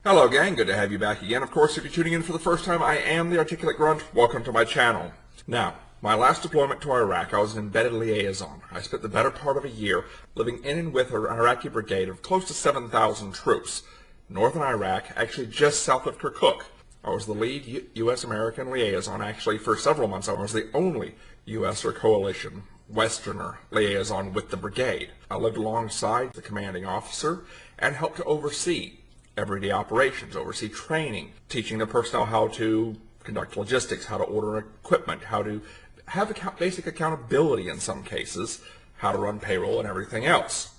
Hello gang, good to have you back again. Of course, if you're tuning in for the first time, I am the Articulate Grunt. Welcome to my channel. Now, my last deployment to Iraq, I was an embedded liaison. I spent the better part of a year living in and with an Iraqi brigade of close to 7,000 troops. Northern Iraq, actually just south of Kirkuk. I was the lead U.S.-American liaison. Actually, for several months, I was the only U.S. or coalition Westerner liaison with the brigade. I lived alongside the commanding officer and helped to oversee everyday operations, oversee training, teaching the personnel how to conduct logistics, how to order equipment, how to have basic accountability in some cases, how to run payroll and everything else.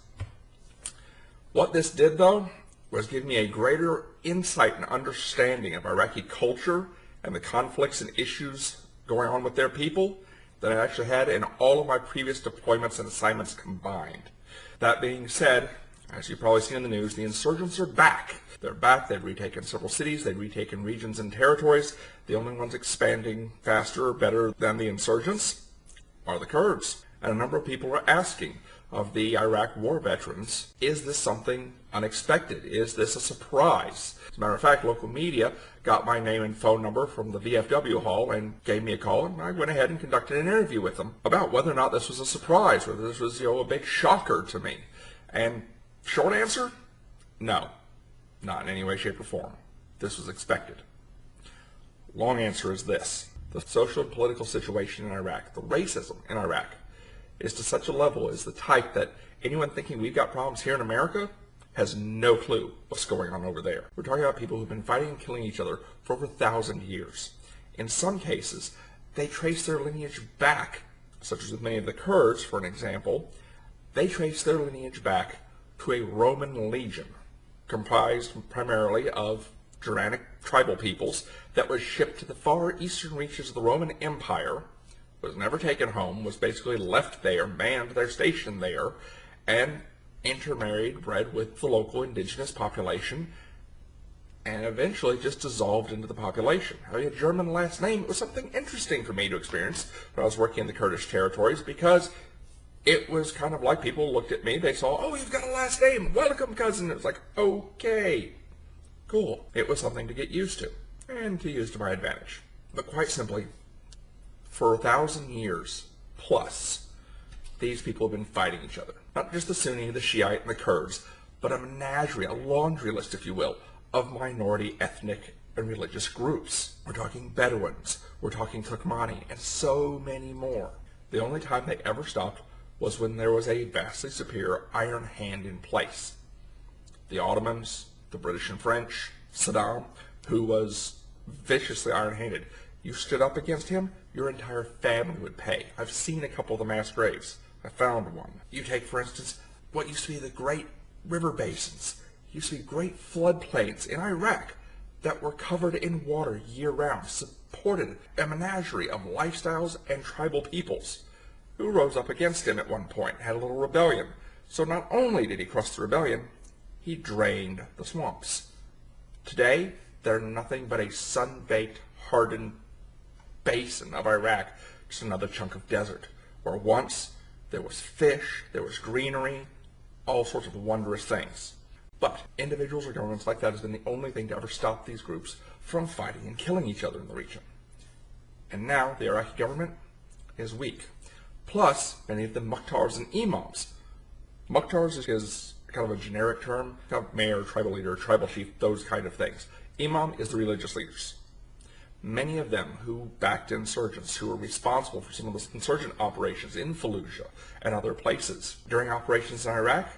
What this did, though, was give me a greater insight and understanding of Iraqi culture and the conflicts and issues going on with their people than I actually had in all of my previous deployments and assignments combined. That being said, as you've probably seen in the news, the insurgents are back. They're back. They've retaken several cities. They've retaken regions and territories. The only ones expanding faster or better than the insurgents are the Kurds. And a number of people are asking of the Iraq war veterans, is this something unexpected? Is this a surprise? As a matter of fact, local media got my name and phone number from the VFW hall and gave me a call, and I went ahead and conducted an interview with them about whether or not this was a surprise, whether this was, a big shocker to me. And short answer, no. Not in any way, shape, or form. This was expected. Long answer is this. The social and political situation in Iraq, the racism in Iraq, is to such a level, is the type that anyone thinking we've got problems here in America has no clue what's going on over there. We're talking about people who've been fighting and killing each other for over 1,000 years. In some cases, they trace their lineage back, such as with many of the Kurds, for an example, they trace their lineage back to a Roman legion, comprised primarily of Germanic tribal peoples that was shipped to the far eastern reaches of the Roman Empire, was never taken home, was basically left there, manned their station there, and intermarried, bred with the local indigenous population, and eventually just dissolved into the population. Having a German last name, it was something interesting for me to experience when I was working in the Kurdish territories, because it was kind of like people looked at me, they saw, oh, you've got a last name, welcome cousin. It was like, okay, cool. It was something to get used to, and to use to my advantage. But quite simply, for 1,000 years plus, these people have been fighting each other. Not just the Sunni, the Shi'ite, and the Kurds, but a menagerie, a laundry list, if you will, of minority ethnic and religious groups. We're talking Bedouins, we're talking Turkmani, and so many more. The only time they ever stopped was when there was a vastly superior iron hand in place. The Ottomans, the British and French, Saddam, who was viciously iron-handed. You stood up against him, your entire family would pay. I've seen a couple of the mass graves. I found one. You take, for instance, what used to be the great river basins. Used to be great floodplains in Iraq that were covered in water year-round, supported a menagerie of lifestyles and tribal peoples who rose up against him at one point, had a little rebellion. So not only did he crush the rebellion, he drained the swamps. Today, they're nothing but a sun-baked, hardened basin of Iraq, just another chunk of desert, where once there was fish, there was greenery, all sorts of wondrous things. But individuals or governments like that has been the only thing to ever stop these groups from fighting and killing each other in the region. And now the Iraqi government is weak. Plus, many of the Mukhtars and Imams. Mukhtars is kind of a generic term, kind of mayor, tribal leader, tribal chief, those kind of things. Imam is the religious leaders. Many of them who backed insurgents, who were responsible for some of the insurgent operations in Fallujah and other places during operations in Iraq,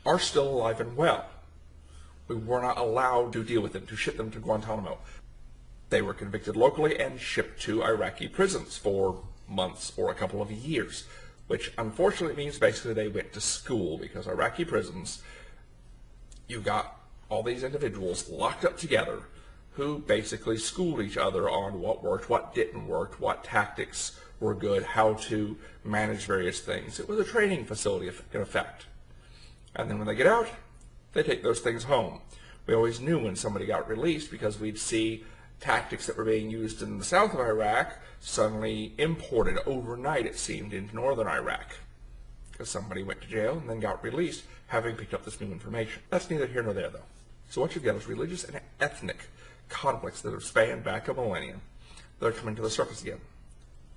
are still alive and well. We were not allowed to deal with them, to ship them to Guantanamo. They were convicted locally and shipped to Iraqi prisons for months or a couple of years, which unfortunately means basically they went to school, because Iraqi prisons, you got all these individuals locked up together who basically schooled each other on what worked, what didn't work, what tactics were good, how to manage various things. It was a training facility in effect. And then when they get out, they take those things home. We always knew when somebody got released, because we'd see tactics that were being used in the south of Iraq suddenly imported overnight, it seemed, into northern Iraq, because somebody went to jail and then got released having picked up this new information. That's neither here nor there, though. So what you've got is religious and ethnic conflicts that have spanned back a millennium that are coming to the surface again.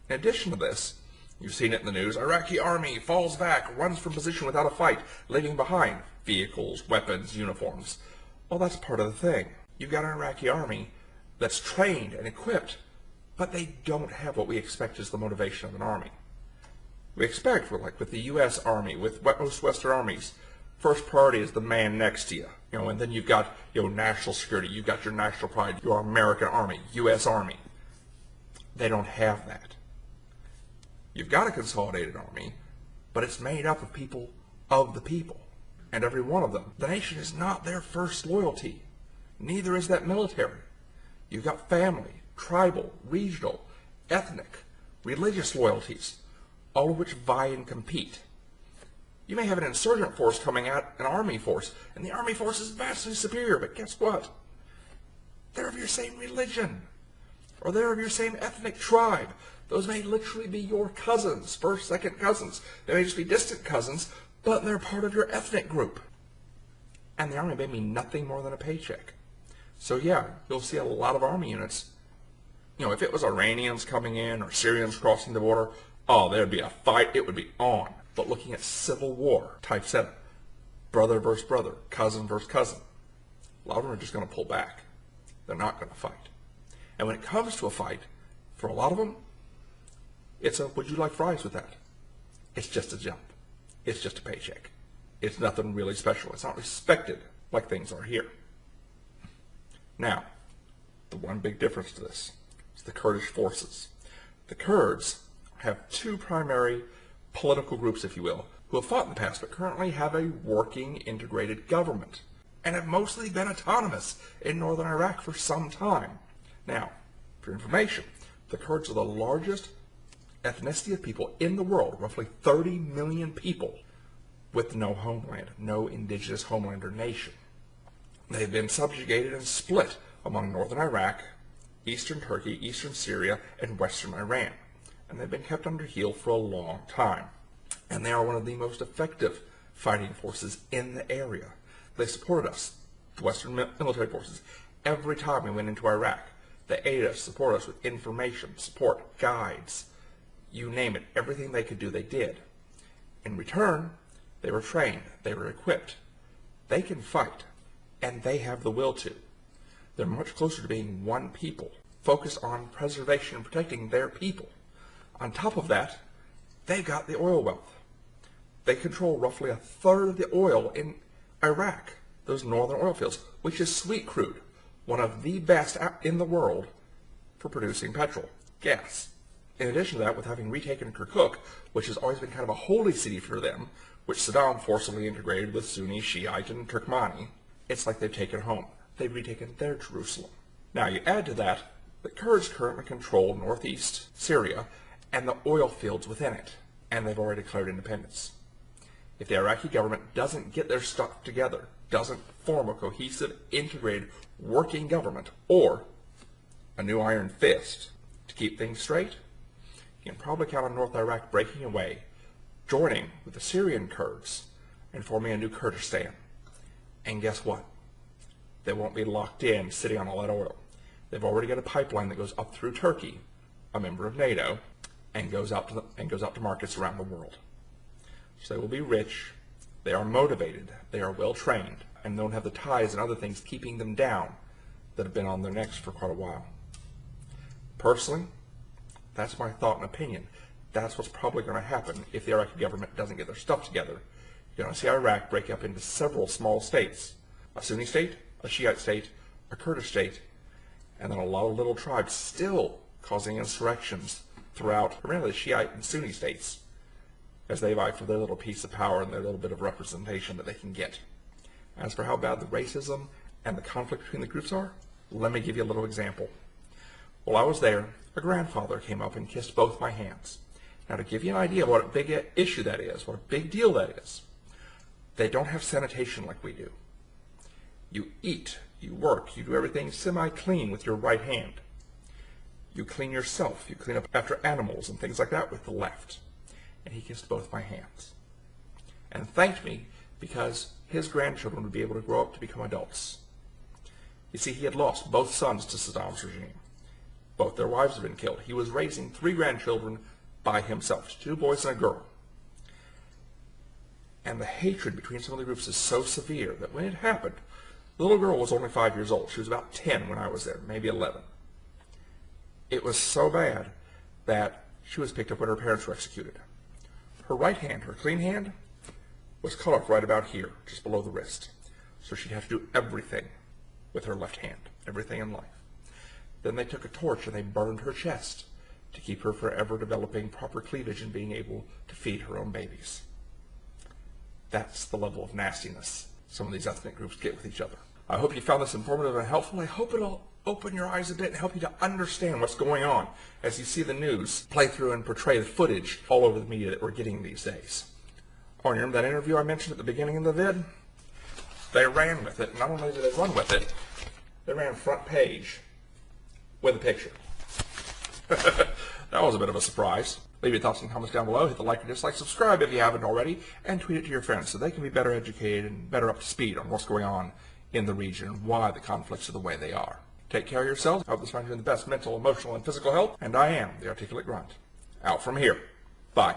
In addition to this, you've seen it in the news, Iraqi army falls back, runs from position without a fight, leaving behind vehicles, weapons, uniforms. Well, that's part of the thing. You've got an Iraqi army that's trained and equipped, but they don't have what we expect is the motivation of an army. We expect, like with the U.S. Army, with most Western armies, first priority is the man next to you, and then you've got, national security, you've got your national pride, your American Army, U.S. Army. They don't have that. You've got a consolidated army, but it's made up of people of the people, and every one of them. The nation is not their first loyalty. Neither is that military. You've got family, tribal, regional, ethnic, religious loyalties, all of which vie and compete. You may have an insurgent force coming at an army force, and the army force is vastly superior, but guess what? They're of your same religion, or they're of your same ethnic tribe. Those may literally be your cousins, first, second cousins. They may just be distant cousins, but they're part of your ethnic group. And the army may mean nothing more than a paycheck. So yeah, you'll see a lot of army units. If it was Iranians coming in or Syrians crossing the border, oh, there'd be a fight. It would be on. But looking at Civil War type setup, brother versus brother, cousin versus cousin, a lot of them are just going to pull back. They're not going to fight. And when it comes to a fight, for a lot of them, it's a, would you like fries with that? It's just a jump. It's just a paycheck. It's nothing really special. It's not respected like things are here. Now, the one big difference to this is the Kurdish forces. The Kurds have two primary political groups, if you will, who have fought in the past but currently have a working integrated government and have mostly been autonomous in northern Iraq for some time. Now, for information, the Kurds are the largest ethnicity of people in the world, roughly 30 million people, with no homeland, no indigenous homeland or nation. They've been subjugated and split among northern Iraq, eastern Turkey, eastern Syria, and western Iran. And they've been kept under heel for a long time. And they are one of the most effective fighting forces in the area. They supported us, the Western military forces, every time we went into Iraq. They aided us, supported us with information, support, guides, you name it. Everything they could do, they did. In return, they were trained, they were equipped. They can fight, and they have the will to. They're much closer to being one people, focused on preservation and protecting their people. On top of that, they've got the oil wealth. They control roughly a third of the oil in Iraq, those northern oil fields, which is sweet crude, one of the best in the world for producing petrol, gas. In addition to that, with having retaken Kirkuk, which has always been kind of a holy city for them, which Saddam forcibly integrated with Sunni, Shi'ite, and Turkmani, it's like they've taken home. They've retaken their Jerusalem. Now you add to that, the Kurds currently control northeast Syria and the oil fields within it, and they've already declared independence. If the Iraqi government doesn't get their stuff together, doesn't form a cohesive, integrated, working government, or a new iron fist to keep things straight, you can probably count on North Iraq breaking away, joining with the Syrian Kurds, and forming a new Kurdistan. And guess what? They won't be locked in, sitting on all that oil. They've already got a pipeline that goes up through Turkey, a member of NATO, and goes out to markets around the world. So they will be rich, they are motivated, they are well trained, and don't have the ties and other things keeping them down that have been on their necks for quite a while. Personally, that's my thought and opinion. That's what's probably going to happen if the Iraqi government doesn't get their stuff together. You're going to see Iraq break up into several small states. A Sunni state, a Shiite state, a Kurdish state, and then a lot of little tribes still causing insurrections throughout primarily the Shiite and Sunni states as they vie for their little piece of power and their little bit of representation that they can get. As for how bad the racism and the conflict between the groups are, let me give you a little example. While I was there, a grandfather came up and kissed both my hands. Now, to give you an idea of what a big issue that is, what a big deal that is, they don't have sanitation like we do. You eat, you work, you do everything semi-clean with your right hand. You clean yourself, you clean up after animals and things like that with the left. And he kissed both my hands and thanked me because his grandchildren would be able to grow up to become adults You see, he had lost both sons to Saddam's regime. Both their wives had been killed. He was raising 3 grandchildren by himself, 2 boys and a girl. And the hatred between some of the groups is so severe that when it happened, the little girl was only 5 years old. She was about 10 when I was there, maybe 11. It was so bad that she was picked up when her parents were executed. Her right hand, her clean hand, was cut off right about here, just below the wrist. So she'd have to do everything with her left hand, everything in life. Then they took a torch and they burned her chest to keep her forever developing proper cleavage and being able to feed her own babies. That's the level of nastiness some of these ethnic groups get with each other. I hope you found this informative and helpful. I hope it'll open your eyes a bit and help you to understand what's going on as you see the news play through and portray the footage all over the media that we're getting these days. Oh, and you remember that interview I mentioned at the beginning of the vid? They ran with it. Not only did they run with it, they ran front page with a picture. That was a bit of a surprise. Leave your thoughts and comments down below. Hit the like or dislike, subscribe if you haven't already, and tweet it to your friends so they can be better educated and better up to speed on what's going on in the region and why the conflicts are the way they are. Take care of yourselves. I hope this finds you in the best mental, emotional, and physical health. And I am the Articulate Grunt. Out from here. Bye.